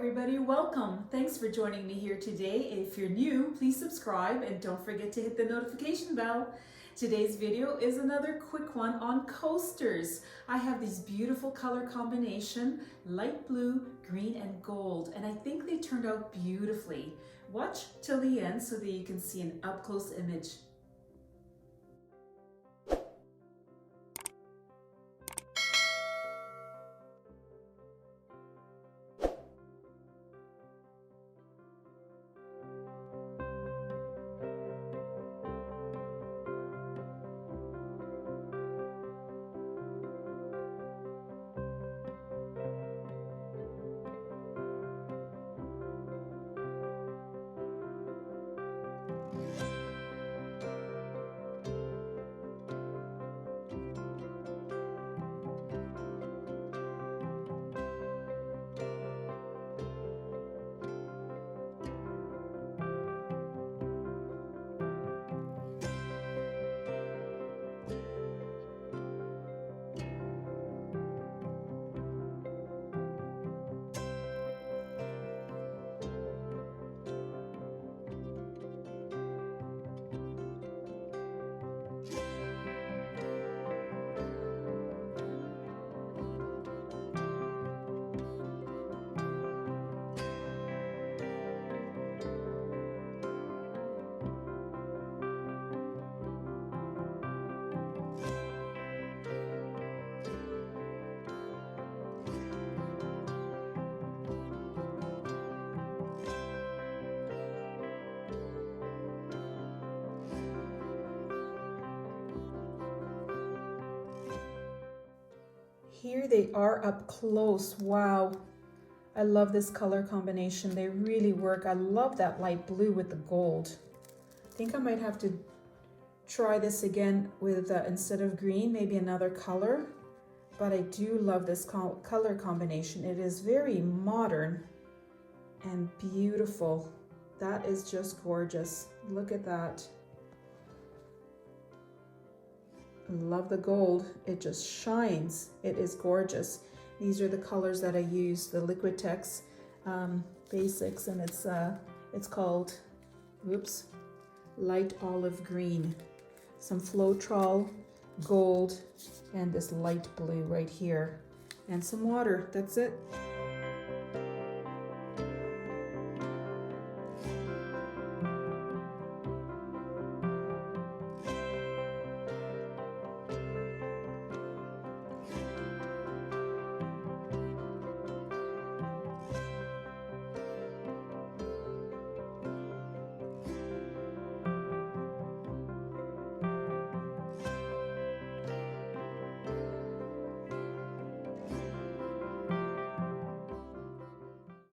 everybody, welcome. Thanks for joining me here today. If you're new, please subscribe and don't forget to hit the notification bell. Today's video is another quick one on coasters. I have this beautiful color combination, light blue, green, and gold, and I think they turned out beautifully. Watch till the end so that you can see an up-close image. Here they are up close. Wow, I love this color combination. They really work. I love that light blue with the gold. I think I might have to try this again with instead of green, maybe another color. But I do love this color combination. It is very modern and beautiful. That is just gorgeous. Look at that. Love the gold. It just shines. It is gorgeous. These are the colors that I use, the Liquitex basics, and it's called light olive green, some Floetrol gold, and this light blue right here, and some water. That's it.